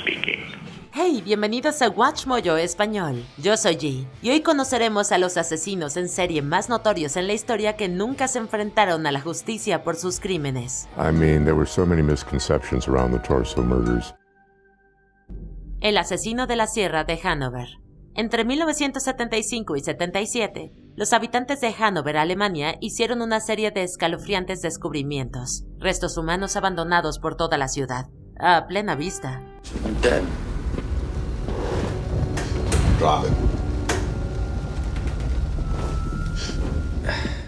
speaking. Hey, bienvenidos a Watch Mojo Español. Yo soy G, y hoy conoceremos a los asesinos en serie más notorios en la historia que nunca se enfrentaron a la justicia por sus crímenes. There were so many misconceptions around the Torso murders. El asesino de la Sierra de Hanover. Entre 1975 y 77, los habitantes de Hanover, Alemania, hicieron una serie de escalofriantes descubrimientos. Restos humanos abandonados por toda la ciudad, a plena vista. Dead. Drop it.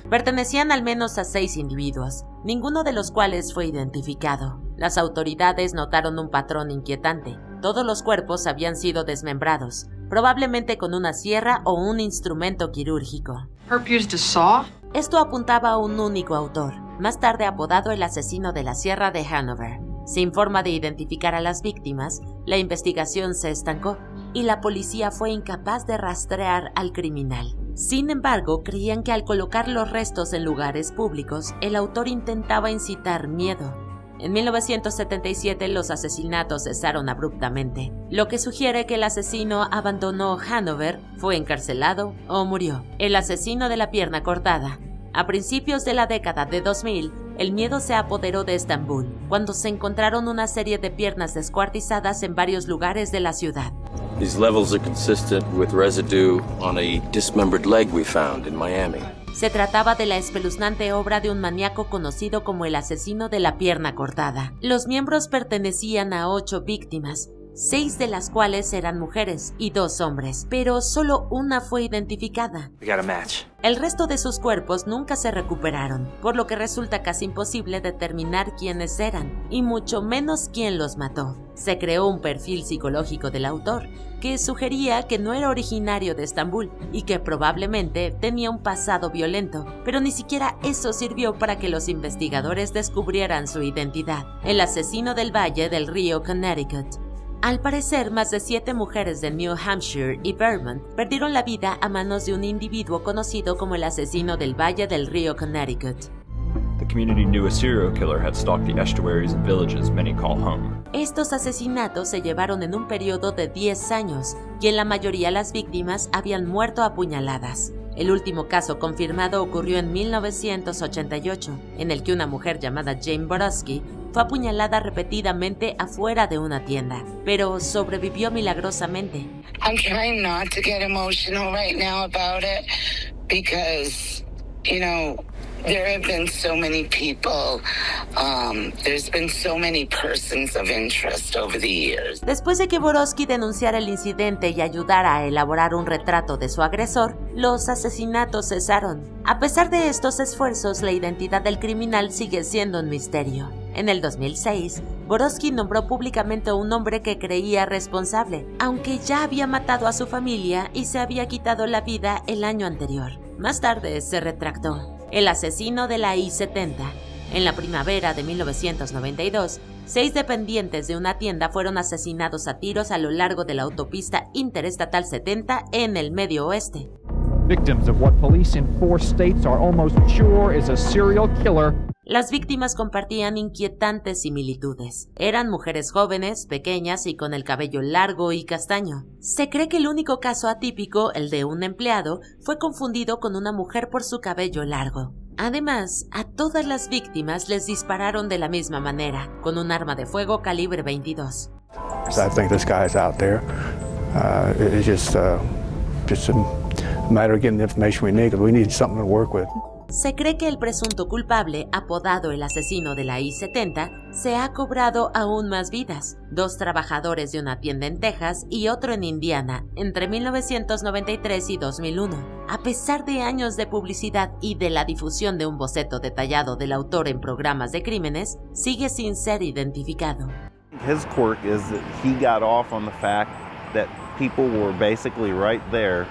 Pertenecían al menos a 6 individuos, ninguno de los cuales fue identificado. Las autoridades notaron un patrón inquietante. Todos los cuerpos habían sido desmembrados, probablemente con una sierra o un instrumento quirúrgico. Herb used a saw? Esto apuntaba a un único autor, más tarde apodado el asesino de la Sierra de Hanover. Sin forma de identificar a las víctimas, la investigación se estancó y la policía fue incapaz de rastrear al criminal. Sin embargo, creían que al colocar los restos en lugares públicos, el autor intentaba incitar miedo. En 1977 los asesinatos cesaron abruptamente, lo que sugiere que el asesino abandonó Hanover, fue encarcelado o murió. El asesino de la pierna cortada. A principios de la década de 2000, el miedo se apoderó de Estambul, cuando se encontraron una serie de piernas descuartizadas en varios lugares de la ciudad. These levels are consistent with residue on a dismembered leg we found in Miami. Se trataba de la espeluznante obra de un maníaco conocido como el asesino de la pierna cortada. Los miembros pertenecían a 8 víctimas, 6 de las cuales eran mujeres y 2 hombres, pero solo una fue identificada. We got a match. El resto de sus cuerpos nunca se recuperaron, por lo que resulta casi imposible determinar quiénes eran, y mucho menos quién los mató. Se creó un perfil psicológico del autor, que sugería que no era originario de Estambul y que probablemente tenía un pasado violento, pero ni siquiera eso sirvió para que los investigadores descubrieran su identidad: el asesino del Valle del Río Connecticut. Al parecer, más de 7 mujeres de New Hampshire y Vermont perdieron la vida a manos de un individuo conocido como el asesino del Valle del Río Connecticut. The community knew a serial killer had stalked the estuaries and villages many call home. Estos asesinatos se llevaron en un periodo de 10 años y en la mayoría las víctimas habían muerto apuñaladas. El último caso confirmado ocurrió en 1988, en el que una mujer llamada Jane Borowski fue apuñalada repetidamente afuera de una tienda, pero sobrevivió milagrosamente. I'm trying not to get emotional right now about it because, there have been so many people, there's been so many persons of interest over the years. Después de que Borowski denunciara el incidente y ayudara a elaborar un retrato de su agresor, los asesinatos cesaron. A pesar de estos esfuerzos, la identidad del criminal sigue siendo un misterio. En el 2006, Borowski nombró públicamente a un hombre que creía responsable, aunque ya había matado a su familia y se había quitado la vida el año anterior. Más tarde se retractó. El asesino de la I-70. En la primavera de 1992, 6 dependientes de una tienda fueron asesinados a tiros a lo largo de la autopista Interestatal 70 en el Medio Oeste. Victims of what police in 4 states are almost sure is a serial killer. Las víctimas compartían inquietantes similitudes. Eran mujeres jóvenes, pequeñas y con el cabello largo y castaño. Se cree que el único caso atípico, el de un empleado, fue confundido con una mujer por su cabello largo. Además, a todas las víctimas les dispararon de la misma manera, con un arma de fuego calibre 22. I think this guy's out there. It's just a matter of getting the information we need, because we need something to work with. Se cree que el presunto culpable, apodado el asesino de la I-70, se ha cobrado aún más vidas: 2 trabajadores de una tienda en Texas y otro en Indiana, entre 1993 y 2001. A pesar de años de publicidad y de la difusión de un boceto detallado del autor en programas de crímenes, sigue sin ser identificado. His quirk is that he got off on the fact that people were basically right there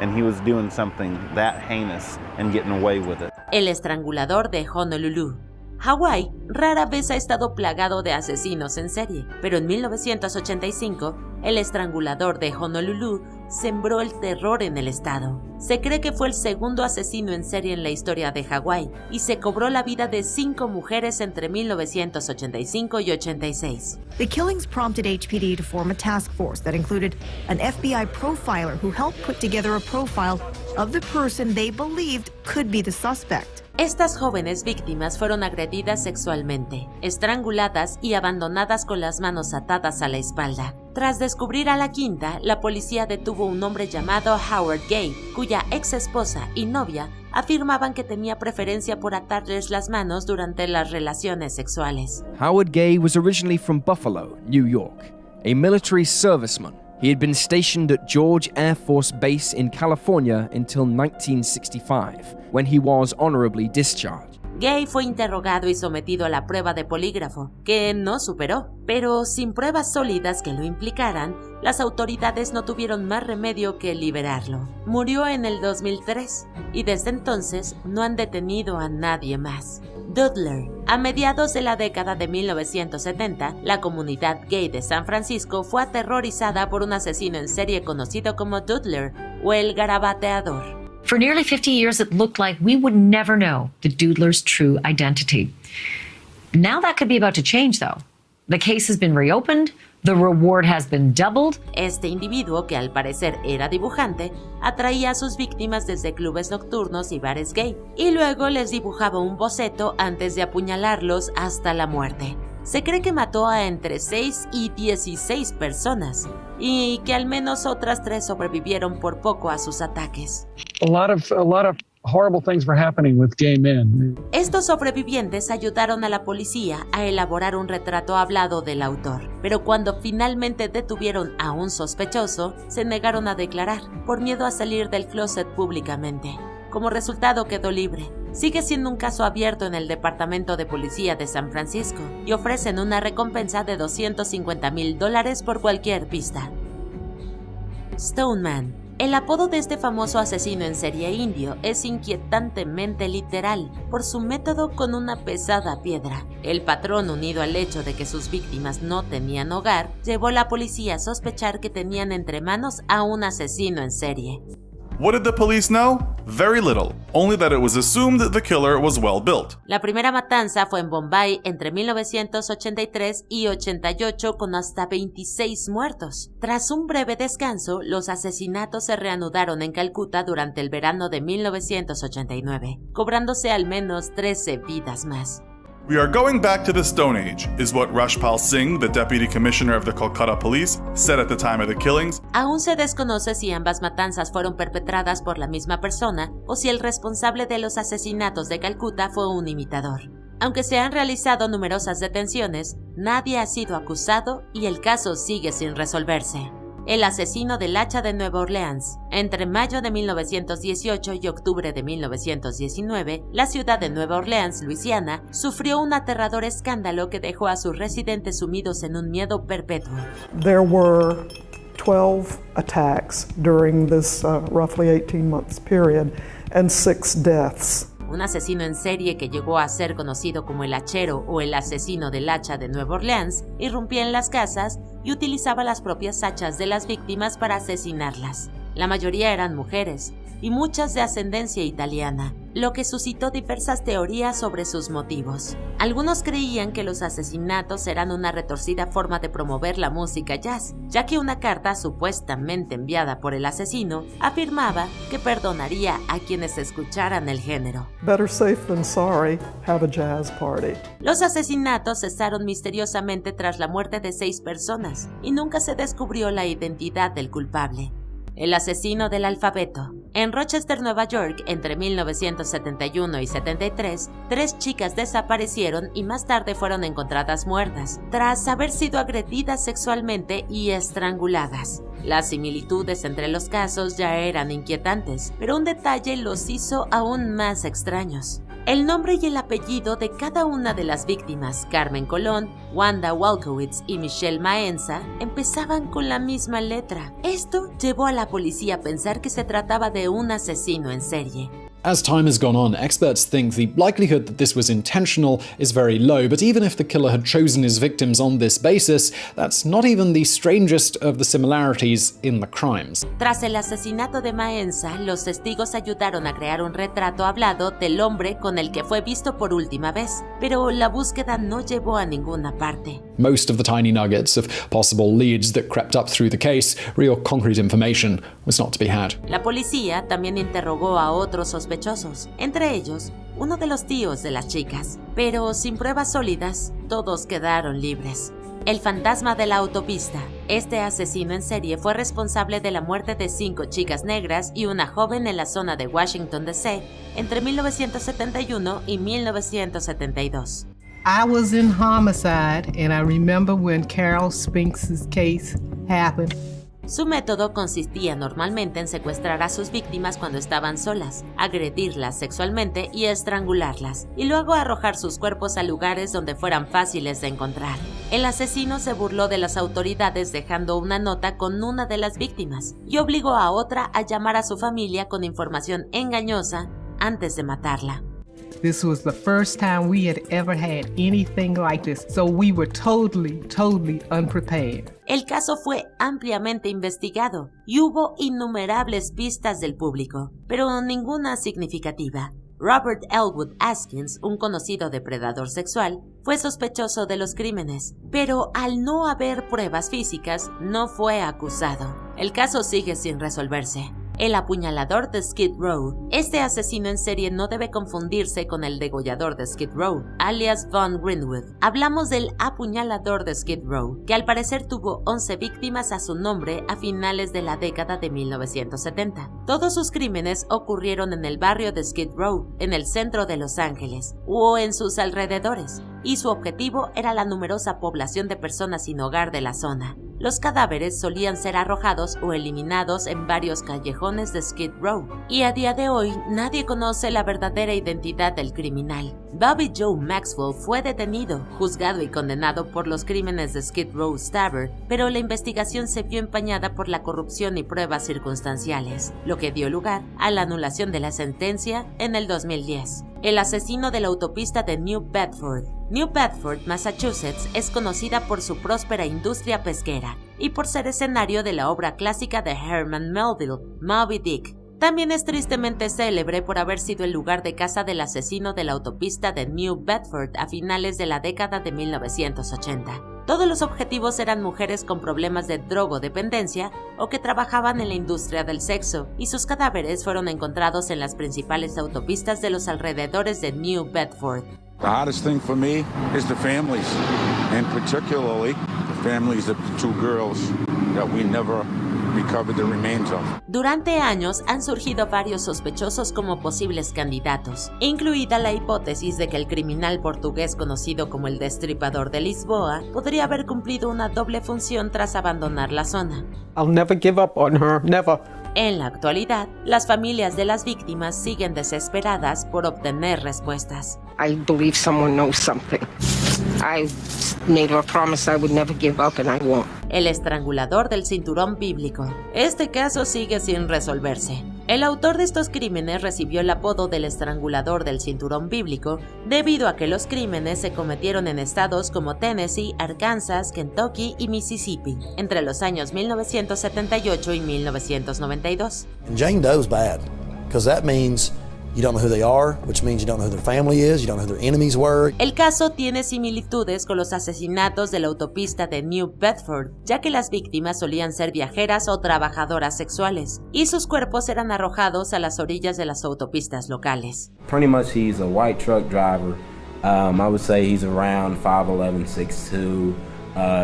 and he was doing something that heinous and getting away with it. El estrangulador de Honolulu. Hawái rara vez ha estado plagado de asesinos en serie, pero en 1985, el estrangulador de Honolulu sembró el terror en el estado. Se cree que fue el segundo asesino en serie en la historia de Hawái y se cobró la vida de 5 mujeres entre 1985 y 86. The killings prompted HPD to form a task force that included an FBI profiler who helped put together a profile of the person they believed could be the suspect. Estas jóvenes víctimas fueron agredidas sexualmente, estranguladas y abandonadas con las manos atadas a la espalda. Tras descubrir a la quinta, la policía detuvo a un hombre llamado Howard Gay, cuya ex esposa y novia afirmaban que tenía preferencia por atarles las manos durante las relaciones sexuales. Howard Gay was originally from Buffalo, New York, a military serviceman. He had been stationed at George Air Force Base in California until 1965, when he was honorably discharged. Gay fue interrogado y sometido a la prueba de polígrafo, que no superó, pero sin pruebas sólidas que lo implicaran, las autoridades no tuvieron más remedio que liberarlo. Murió en el 2003 y desde entonces no han detenido a nadie más. Dudler. A mediados de la década de 1970, la comunidad gay de San Francisco fue aterrorizada por un asesino en serie conocido como Dudler o el garabateador. For nearly 50 years, it looked like we would never know the Dudler's true identity. Now that could be about to change, though. The case has been reopened, the reward has been doubled. Este individuo, que al parecer era dibujante, atraía a sus víctimas desde clubes nocturnos y bares gay, y luego les dibujaba un boceto antes de apuñalarlos hasta la muerte. Se cree que mató a entre 6 y 16 personas, y que al menos otras 3 sobrevivieron por poco a sus ataques. A lot of horrible things were happening with gay men. Estos sobrevivientes ayudaron a la policía a elaborar un retrato hablado del autor, pero cuando finalmente detuvieron a un sospechoso, se negaron a declarar, por miedo a salir del closet públicamente. Como resultado quedó libre. Sigue siendo un caso abierto en el Departamento de Policía de San Francisco y ofrecen una recompensa de $250,000 por cualquier pista. Stoneman. El apodo de este famoso asesino en serie indio es inquietantemente literal por su método con una pesada piedra. El patrón, unido al hecho de que sus víctimas no tenían hogar, llevó a la policía a sospechar que tenían entre manos a un asesino en serie. What did the police know? Very little, only that it was assumed the killer was well built. La primera matanza fue en Bombay entre 1983 y 88 con hasta 26 muertos. Tras un breve descanso, los asesinatos se reanudaron en Calcuta durante el verano de 1989, cobrándose al menos 13 vidas más. We are going back to the Stone Age, is what Rashpal Singh, the Deputy Commissioner of the Kolkata Police, said at the time of the killings. Aún se desconoce si ambas matanzas fueron perpetradas por la misma persona o si el responsable de los asesinatos de Calcuta fue un imitador. Aunque se han realizado numerosas detenciones, nadie ha sido acusado y el caso sigue sin resolverse. El asesino del hacha de Nueva Orleans. Entre mayo de 1918 y octubre de 1919, la ciudad de Nueva Orleans, Luisiana, sufrió un aterrador escándalo que dejó a sus residentes sumidos en un miedo perpetuo. There were 12 attacks during this roughly 18 months period and 6 deaths. Un asesino en serie que llegó a ser conocido como el hachero o el asesino del hacha de Nueva Orleans, irrumpía en las casas y utilizaba las propias hachas de las víctimas para asesinarlas. La mayoría eran mujeres, y muchas de ascendencia italiana, lo que suscitó diversas teorías sobre sus motivos. Algunos creían que los asesinatos eran una retorcida forma de promover la música jazz, ya que una carta supuestamente enviada por el asesino afirmaba que perdonaría a quienes escucharan el género. Better safe than sorry, have a jazz party. Los asesinatos cesaron misteriosamente tras la muerte de 6 personas, y nunca se descubrió la identidad del culpable. El asesino del alfabeto. En Rochester, Nueva York, entre 1971 y 73, 3 chicas desaparecieron y más tarde fueron encontradas muertas, tras haber sido agredidas sexualmente y estranguladas. Las similitudes entre los casos ya eran inquietantes, pero un detalle los hizo aún más extraños. El nombre y el apellido de cada una de las víctimas, Carmen Colón, Wanda Walkowitz y Michelle Maenza, empezaban con la misma letra. Esto llevó a la policía a pensar que se trataba de un asesino en serie. As time has gone on, experts think the likelihood that this was intentional is very low, but even if the killer had chosen his victims on this basis, that's not even the strangest of the similarities in the crimes. Tras el asesinato de Maenza, los testigos ayudaron a crear un retrato hablado del hombre con el que fue visto por última vez, pero la búsqueda no llevó a ninguna parte. Most of the tiny nuggets of possible leads that crept up through the case, real concrete information, was not to be had. La policía también interrogó a otros sospechosos, entre ellos uno de los tíos de las chicas, pero sin pruebas sólidas, todos quedaron libres. El fantasma de la autopista. Este asesino en serie fue responsable de la muerte de 5 chicas negras y una joven en la zona de Washington, D.C. entre 1971 y 1972. I was in homicide, and I remember when Carol Spinks's case happened. Su método consistía normalmente en secuestrar a sus víctimas cuando estaban solas, agredirlas sexualmente y estrangularlas, y luego arrojar sus cuerpos a lugares donde fueran fáciles de encontrar. El asesino se burló de las autoridades dejando una nota con una de las víctimas y obligó a otra a llamar a su familia con información engañosa antes de matarla. This was the first time we had ever had anything like this, so we were totally unprepared. El caso fue ampliamente investigado y hubo innumerables pistas del público, pero ninguna significativa. Robert Elwood Askins, un conocido depredador sexual, fue sospechoso de los crímenes, pero al no haber pruebas físicas, no fue acusado. El caso sigue sin resolverse. El apuñalador de Skid Row. Este asesino en serie no debe confundirse con el degollador de Skid Row, alias Von Greenwood. Hablamos del apuñalador de Skid Row, que al parecer tuvo 11 víctimas a su nombre a finales de la década de 1970. Todos sus crímenes ocurrieron en el barrio de Skid Row, en el centro de Los Ángeles, o en sus alrededores, y su objetivo era la numerosa población de personas sin hogar de la zona. Los cadáveres solían ser arrojados o eliminados en varios callejones de Skid Row, y a día de hoy nadie conoce la verdadera identidad del criminal. Bobby Joe Maxwell fue detenido, juzgado y condenado por los crímenes de Skid Row Stabber, pero la investigación se vio empañada por la corrupción y pruebas circunstanciales, lo que dio lugar a la anulación de la sentencia en el 2010. El asesino de la autopista de New Bedford. New Bedford, Massachusetts, es conocida por su próspera industria pesquera y por ser escenario de la obra clásica de Herman Melville, Moby Dick. También es tristemente célebre por haber sido el lugar de caza del asesino de la autopista de New Bedford a finales de la década de 1980. Todos los objetivos eran mujeres con problemas de drogodependencia o que trabajaban en la industria del sexo, y sus cadáveres fueron encontrados en las principales autopistas de los alrededores de New Bedford. The hardest thing for me is the families, and particularly the families of the 2 girls that we never recovered the remains of. Durante años han surgido varios sospechosos como posibles candidatos, incluida la hipótesis de que el criminal portugués conocido como el Destripador de Lisboa podría haber cumplido una doble función tras abandonar la zona. I'll never give up on her, never. En la actualidad, las familias de las víctimas siguen desesperadas por obtener respuestas. I believe someone knows something. I made her a promise I would never give up and I won't. El estrangulador del cinturón bíblico. Este caso sigue sin resolverse. El autor de estos crímenes recibió el apodo del estrangulador del cinturón bíblico debido a que los crímenes se cometieron en estados como Tennessee, Arkansas, Kentucky y Mississippi entre los años 1978 y 1992. Jane Doe's bad, because that means you don't know who they are, which means you don't know who their family is, you don't know who their enemies were. El caso tiene similitudes con los asesinatos de la autopista de New Bedford, ya que las víctimas solían ser viajeras o trabajadoras sexuales, y sus cuerpos eran arrojados a las orillas de las autopistas locales. Pretty much he's a white truck driver. I would say he's around 5'11", 6'2",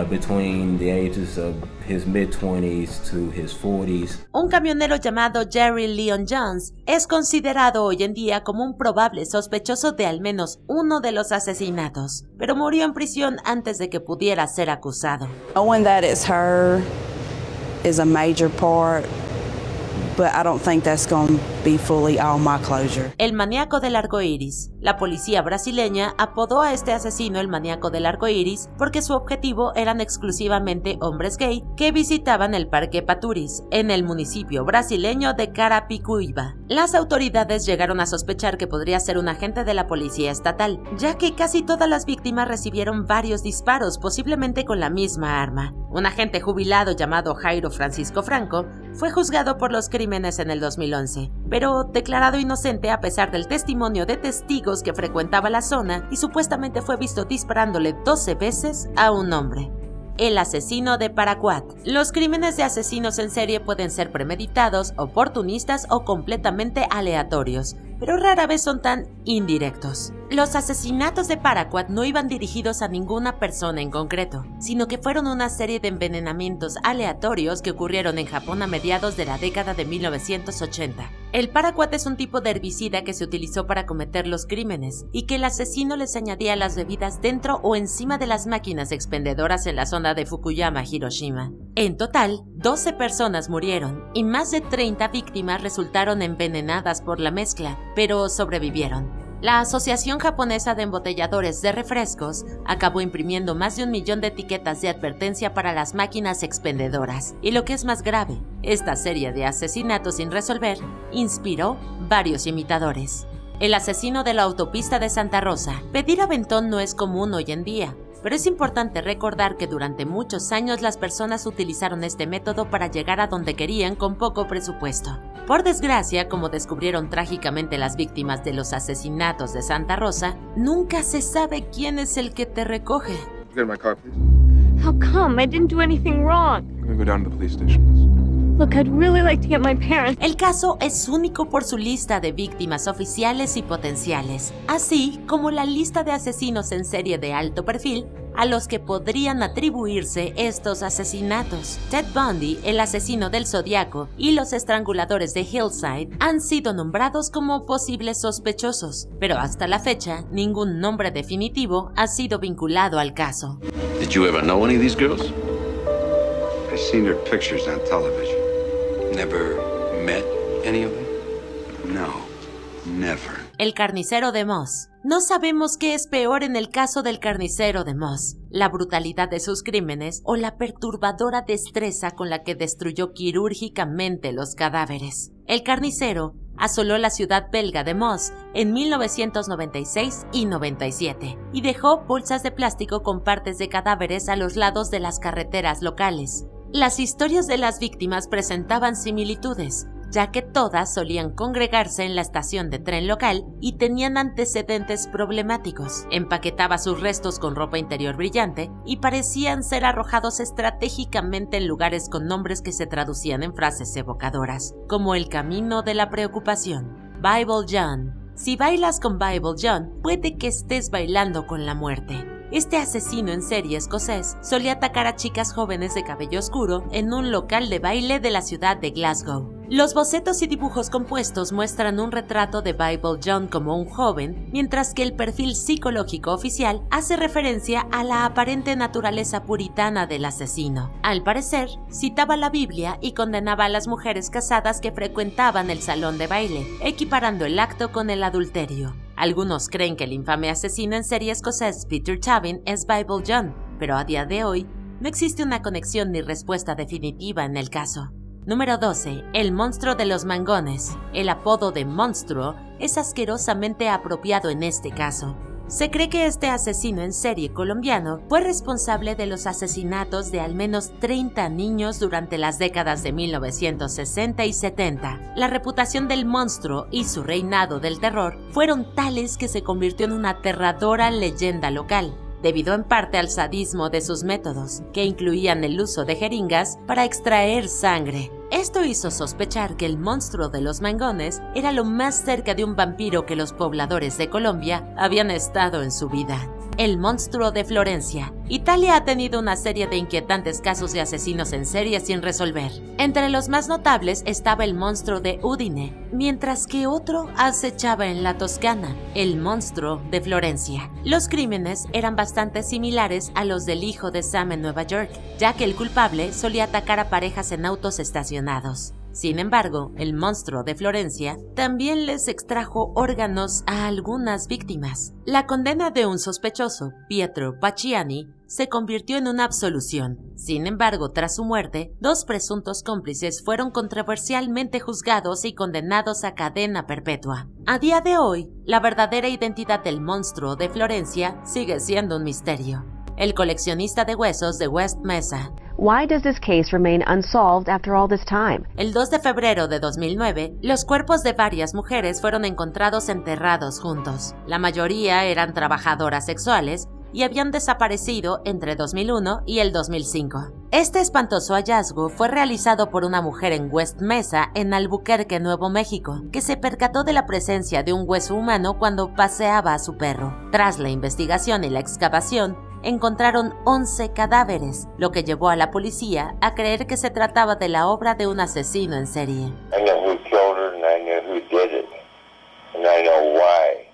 between the ages of his mid-20s to his 40s. Un camionero llamado Jerry Leon Jones es considerado hoy en día como un probable sospechoso de al menos uno de los asesinatos, pero murió en prisión antes de que pudiera ser acusado. Knowing that it's her is a major part but I don't think that's going to be fully all my closure. El maníaco del arco iris. La policía brasileña apodó a este asesino el maníaco del arco iris porque su objetivo eran exclusivamente hombres gay que visitaban el Parque Paturis, en el municipio brasileño de Carapicuíba. Las autoridades llegaron a sospechar que podría ser un agente de la policía estatal, ya que casi todas las víctimas recibieron varios disparos, posiblemente con la misma arma. Un agente jubilado llamado Jairo Francisco Franco fue juzgado por los crímenes en el 2011, pero declarado inocente a pesar del testimonio de testigos que frecuentaba la zona y supuestamente fue visto disparándole 12 veces a un hombre. El asesino de Paraquat. Los crímenes de asesinos en serie pueden ser premeditados, oportunistas o completamente aleatorios, pero rara vez son tan indirectos. Los asesinatos de Paraquat no iban dirigidos a ninguna persona en concreto, sino que fueron una serie de envenenamientos aleatorios que ocurrieron en Japón a mediados de la década de 1980. El Paraquat es un tipo de herbicida que se utilizó para cometer los crímenes y que el asesino les añadía a las bebidas dentro o encima de las máquinas expendedoras en la zona de Fukuyama, Hiroshima. En total, 12 personas murieron y más de 30 víctimas resultaron envenenadas por la mezcla, pero sobrevivieron. La Asociación Japonesa de Embotelladores de Refrescos acabó imprimiendo más de 1 millón de etiquetas de advertencia para las máquinas expendedoras. Y lo que es más grave, esta serie de asesinatos sin resolver inspiró varios imitadores. El asesino de la autopista de Santa Rosa. Pedir aventón no es común hoy en día, pero es importante recordar que durante muchos años las personas utilizaron este método para llegar a donde querían con poco presupuesto. Por desgracia, como descubrieron trágicamente las víctimas de los asesinatos de Santa Rosa, nunca se sabe quién es el que te recoge. Get in my car, please. How come? I didn't do anything wrong. I'm gonna go down to the police station, please. Look, I'd really like to get my parents. El caso es único por su lista de víctimas oficiales y potenciales, así como la lista de asesinos en serie de alto perfil a los que podrían atribuirse estos asesinatos. Ted Bundy, el asesino del Zodiaco, y los estranguladores de Hillside han sido nombrados como posibles sospechosos, pero hasta la fecha ningún nombre definitivo ha sido vinculado al caso. Did you ever know any of these girls? I've seen their pictures on television. Never met any of them? No, never. El carnicero de Moss. No sabemos qué es peor en el caso del carnicero de Moss, la brutalidad de sus crímenes o la perturbadora destreza con la que destruyó quirúrgicamente los cadáveres. El carnicero asoló la ciudad belga de Moss en 1996 y 97 y dejó bolsas de plástico con partes de cadáveres a los lados de las carreteras locales. Las historias de las víctimas presentaban similitudes, ya que todas solían congregarse en la estación de tren local y tenían antecedentes problemáticos. Empaquetaba sus restos con ropa interior brillante y parecían ser arrojados estratégicamente en lugares con nombres que se traducían en frases evocadoras, como el camino de la preocupación, Bible John. Si bailas con Bible John, puede que estés bailando con la muerte. Este asesino en serie escocés solía atacar a chicas jóvenes de cabello oscuro en un local de baile de la ciudad de Glasgow. Los bocetos y dibujos compuestos muestran un retrato de Bible John como un joven, mientras que el perfil psicológico oficial hace referencia a la aparente naturaleza puritana del asesino. Al parecer, citaba la Biblia y condenaba a las mujeres casadas que frecuentaban el salón de baile, equiparando el acto con el adulterio. Algunos creen que el infame asesino en serie escocés Peter Tavin es Bible John, pero a día de hoy no existe una conexión ni respuesta definitiva en el caso. Número 12. El monstruo de los mangones. El apodo de monstruo es asquerosamente apropiado en este caso. Se cree que este asesino en serie colombiano fue responsable de los asesinatos de al menos 30 niños durante las décadas de 1960 y 70. La reputación del monstruo y su reinado del terror fueron tales que se convirtió en una aterradora leyenda local, debido en parte al sadismo de sus métodos, que incluían el uso de jeringas para extraer sangre. Esto hizo sospechar que el monstruo de los mangones era lo más cerca de un vampiro que los pobladores de Colombia habían estado en su vida. El monstruo de Florencia. Italia ha tenido una serie de inquietantes casos de asesinos en serie sin resolver. Entre los más notables estaba el monstruo de Udine, mientras que otro acechaba en la Toscana, el monstruo de Florencia. Los crímenes eran bastante similares a los del hijo de Sam en Nueva York, ya que el culpable solía atacar a parejas en autos estacionados. Sin embargo, el monstruo de Florencia también les extrajo órganos a algunas víctimas. La condena de un sospechoso, Pietro Pacciani, se convirtió en una absolución. Sin embargo, tras su muerte, 2 presuntos cómplices fueron controversialmente juzgados y condenados a cadena perpetua. A día de hoy, la verdadera identidad del monstruo de Florencia sigue siendo un misterio. El coleccionista de huesos de West Mesa. Why does this case remain unsolved after all this time? El 2 de febrero de 2009, los cuerpos de varias mujeres fueron encontrados enterrados juntos. La mayoría eran trabajadoras sexuales y habían desaparecido entre 2001 y el 2005. Este espantoso hallazgo fue realizado por una mujer en West Mesa, en Albuquerque, Nuevo México, que se percató de la presencia de un hueso humano cuando paseaba a su perro. Tras la investigación y la excavación, encontraron 11 cadáveres, lo que llevó a la policía a creer que se trataba de la obra de un asesino en serie. I know who killed her and I know who did it. And I know why.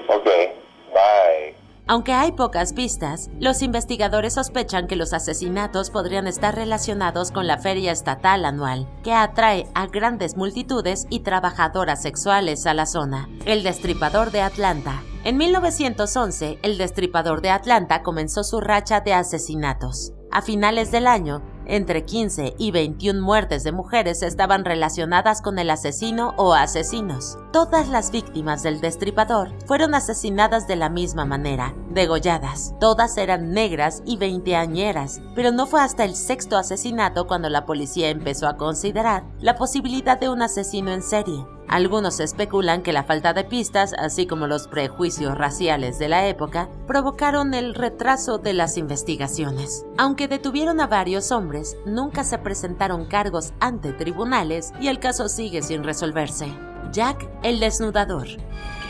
Okay, bye. Aunque hay pocas pistas, los investigadores sospechan que los asesinatos podrían estar relacionados con la feria estatal anual, que atrae a grandes multitudes y trabajadoras sexuales a la zona. El Destripador de Atlanta. En 1911, el Destripador de Atlanta comenzó su racha de asesinatos. A finales del año, entre 15 y 21 muertes de mujeres estaban relacionadas con el asesino o asesinos. Todas las víctimas del Destripador fueron asesinadas de la misma manera, degolladas. Todas eran negras y veinteañeras, pero no fue hasta el 6º asesinato cuando la policía empezó a considerar la posibilidad de un asesino en serie. Algunos especulan que la falta de pistas, así como los prejuicios raciales de la época, provocaron el retraso de las investigaciones. Aunque detuvieron a varios hombres, nunca se presentaron cargos ante tribunales y el caso sigue sin resolverse. Jack el Desnudador.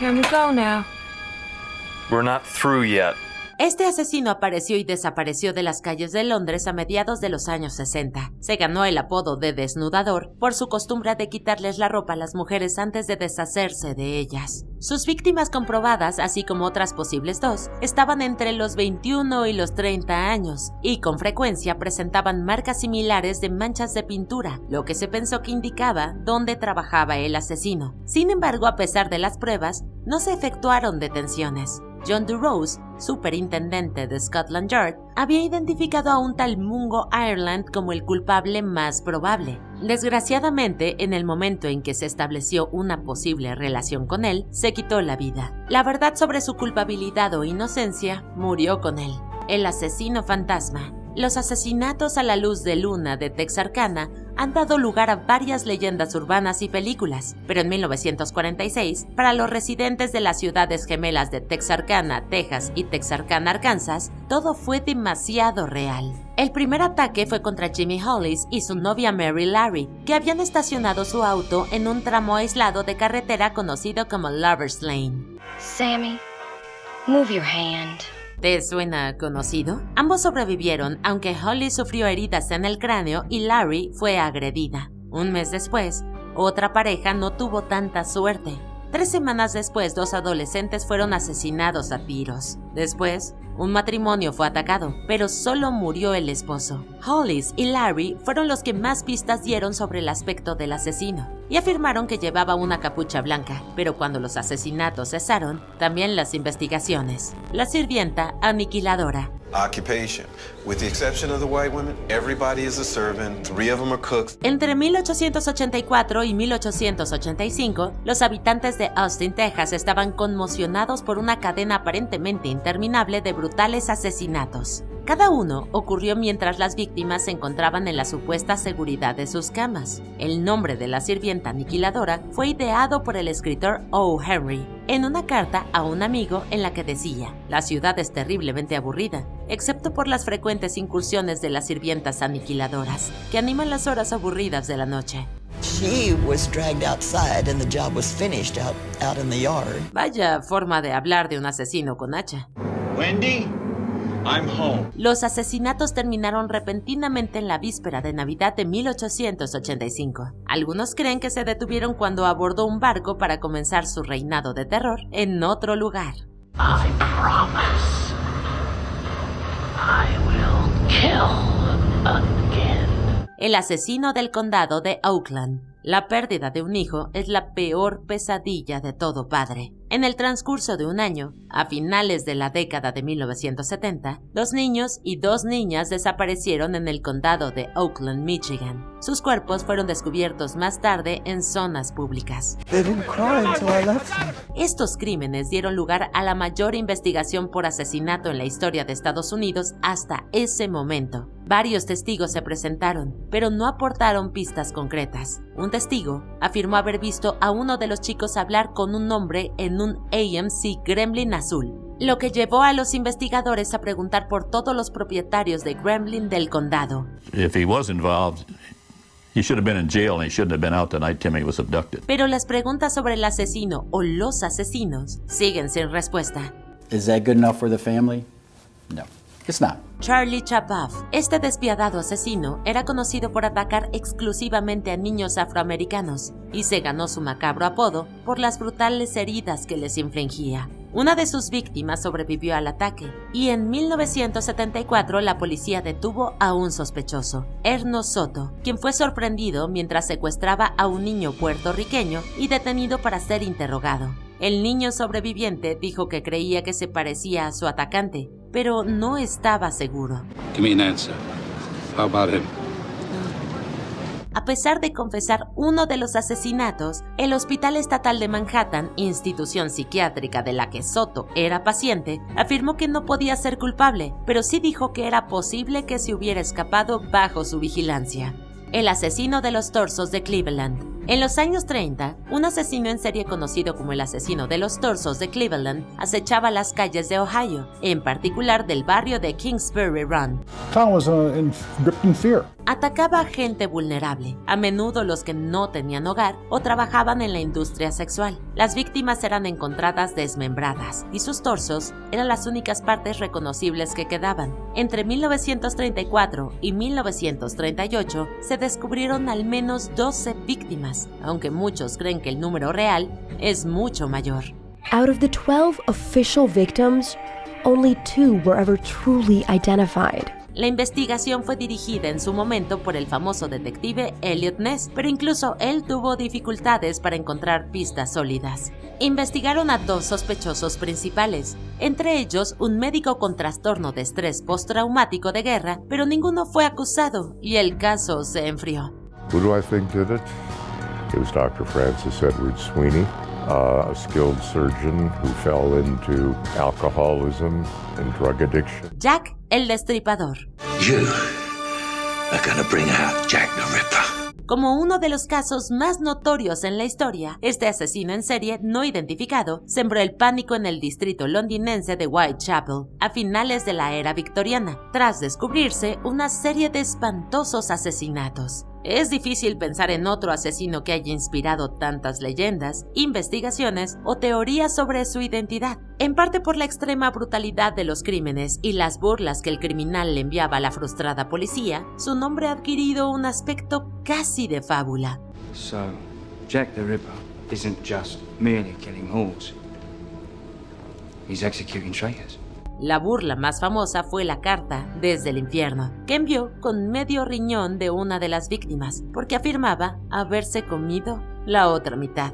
Can we go now? We're not through yet. Este asesino apareció y desapareció de las calles de Londres a mediados de los años 60. Se ganó el apodo de Desnudador por su costumbre de quitarles la ropa a las mujeres antes de deshacerse de ellas. Sus víctimas comprobadas, así como otras posibles 2, estaban entre los 21 y los 30 años, y con frecuencia presentaban marcas similares de manchas de pintura, lo que se pensó que indicaba dónde trabajaba el asesino. Sin embargo, a pesar de las pruebas, no se efectuaron detenciones. John DuRose, superintendente de Scotland Yard, había identificado a un tal Mungo Ireland como el culpable más probable. Desgraciadamente, en el momento en que se estableció una posible relación con él, se quitó la vida. La verdad sobre su culpabilidad o inocencia murió con él. El asesino fantasma. Los asesinatos a la luz de luna de Texarkana han dado lugar a varias leyendas urbanas y películas, pero en 1946, para los residentes de las ciudades gemelas de Texarkana, Texas y Texarkana, Arkansas, todo fue demasiado real. El primer ataque fue contra Jimmy Hollis y su novia Mary Larry, que habían estacionado su auto en un tramo aislado de carretera conocido como Lover's Lane. Sammy, move your hand. ¿Te suena conocido? Ambos sobrevivieron, aunque Holly sufrió heridas en el cráneo y Larry fue agredida. Un mes después, otra pareja no tuvo tanta suerte. 3 semanas después, 2 adolescentes fueron asesinados a tiros. Después, un matrimonio fue atacado, pero solo murió el esposo. Hollis y Larry fueron los que más pistas dieron sobre el aspecto del asesino, y afirmaron que llevaba una capucha blanca, pero cuando los asesinatos cesaron, también las investigaciones. La sirvienta aniquiladora. Occupation. With the exception of the white women, everybody is a servant, 3 of them are cooks. Entre 1884 y 1885, los habitantes de Austin, Texas, estaban conmocionados por una cadena aparentemente interminable de brutales asesinatos. Cada uno ocurrió mientras las víctimas se encontraban en la supuesta seguridad de sus camas. El nombre de la sirvienta aniquiladora fue ideado por el escritor O. Henry en una carta a un amigo en la que decía: "La ciudad es terriblemente aburrida, excepto por las frecuentes incursiones de las sirvientas aniquiladoras, que animan las horas aburridas de la noche". She was dragged outside and the job was finished out in the yard. Vaya forma de hablar de un asesino con hacha. Wendy, I'm home. Los asesinatos terminaron repentinamente en la víspera de Navidad de 1885. Algunos creen que se detuvieron cuando abordó un barco para comenzar su reinado de terror en otro lugar. I promise I will kill again. el asesino del condado de Oakland. La pérdida de un hijo es la peor pesadilla de todo padre. En el transcurso de un año, a finales de la década de 1970, 2 niños y 2 niñas desaparecieron en el condado de Oakland, Michigan. Sus cuerpos fueron descubiertos más tarde en zonas públicas. Estos crímenes dieron lugar a la mayor investigación por asesinato en la historia de Estados Unidos hasta ese momento. Varios testigos se presentaron, pero no aportaron pistas concretas. Un testigo afirmó haber visto a uno de los chicos hablar con un hombre en un AMC Gremlin azul, lo que llevó a los investigadores a preguntar por todos los propietarios de Gremlin del condado. If he was involved, he should have been in jail and he shouldn't have been out the night Timmy was abducted. Pero las preguntas sobre el asesino o los asesinos siguen sin respuesta. Is that good enough for the family? No, it's not. Charlie Chapaff, este despiadado asesino, era conocido por atacar exclusivamente a niños afroamericanos y se ganó su macabro apodo por las brutales heridas que les infligía. Una de sus víctimas sobrevivió al ataque y en 1974 la policía detuvo a un sospechoso, Erno Soto, quien fue sorprendido mientras secuestraba a un niño puertorriqueño y detenido para ser interrogado. El niño sobreviviente dijo que creía que se parecía a su atacante, pero no estaba seguro. Give me an answer. How about him? A pesar de confesar uno de los asesinatos, el Hospital Estatal de Manhattan, institución psiquiátrica de la que Soto era paciente, afirmó que no podía ser culpable, pero sí dijo que era posible que se hubiera escapado bajo su vigilancia. El asesino de los torsos de Cleveland. En los años 30, un asesino en serie conocido como el asesino de los torsos de Cleveland acechaba las calles de Ohio, en particular del barrio de Kingsbury Run. Tom was gripped in fear. Atacaba a gente vulnerable, a menudo los que no tenían hogar o trabajaban en la industria sexual. Las víctimas eran encontradas desmembradas y sus torsos eran las únicas partes reconocibles que quedaban. Entre 1934 y 1938 se descubrieron al menos 12 víctimas, aunque muchos creen que el número real es mucho mayor. Out of the 12 official victims, only 2 were ever truly identified. La investigación fue dirigida en su momento por el famoso detective Elliot Ness, pero incluso él tuvo dificultades para encontrar pistas sólidas. Investigaron a 2 sospechosos principales, entre ellos un médico con trastorno de estrés postraumático de guerra, pero ninguno fue acusado y el caso se enfrió. Who do I think did it? It was Dr. Francis Edward Sweeney, a skilled surgeon who fell into alcoholism and drug addiction. Jack el Destripador. You are gonna bring out Jack the Ripper. Como uno de los casos más notorios en la historia, este asesino en serie no identificado sembró el pánico en el distrito londinense de Whitechapel a finales de la era victoriana, tras descubrirse una serie de espantosos asesinatos. Es difícil pensar en otro asesino que haya inspirado tantas leyendas, investigaciones o teorías sobre su identidad, en parte por la extrema brutalidad de los crímenes y las burlas que el criminal le enviaba a la frustrada policía. Su nombre ha adquirido un aspecto casi de fábula. So, Jack the Ripper isn't just merely killing whores. He's executing traitors. La burla más famosa fue la carta desde el infierno, que envió con medio riñón de una de las víctimas, porque afirmaba haberse comido la otra mitad.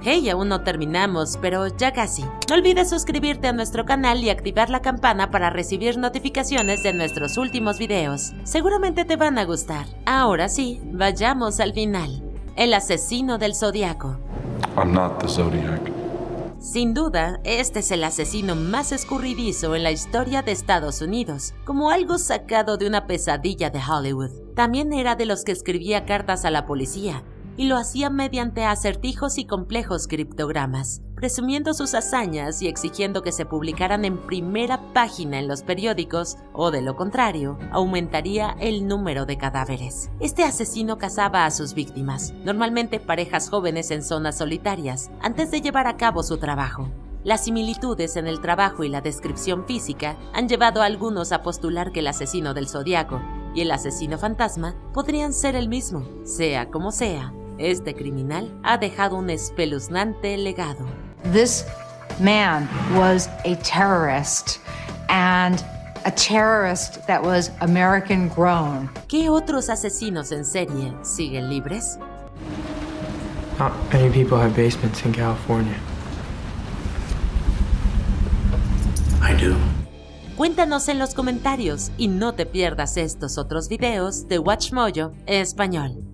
Hey, aún no terminamos, pero ya casi. No olvides suscribirte a nuestro canal y activar la campana para recibir notificaciones de nuestros últimos videos. Seguramente te van a gustar. Ahora sí, vayamos al final. El asesino del Zodiaco. I'm not the Zodiac. Sin duda, este es el asesino más escurridizo en la historia de Estados Unidos, como algo sacado de una pesadilla de Hollywood. También era de los que escribía cartas a la policía, y lo hacía mediante acertijos y complejos criptogramas, presumiendo sus hazañas y exigiendo que se publicaran en primera página en los periódicos, o de lo contrario, aumentaría el número de cadáveres. Este asesino cazaba a sus víctimas, normalmente parejas jóvenes en zonas solitarias, antes de llevar a cabo su trabajo. Las similitudes en el trabajo y la descripción física han llevado a algunos a postular que el asesino del Zodiaco y el asesino fantasma podrían ser el mismo. Sea como sea, este criminal ha dejado un espeluznante legado. This man was a terrorist, and a terrorist that was American grown. ¿Qué otros asesinos en serie siguen libres? Not many people have basements in California. I do. Cuéntanos en los comentarios y no te pierdas estos otros videos de WatchMojo en español.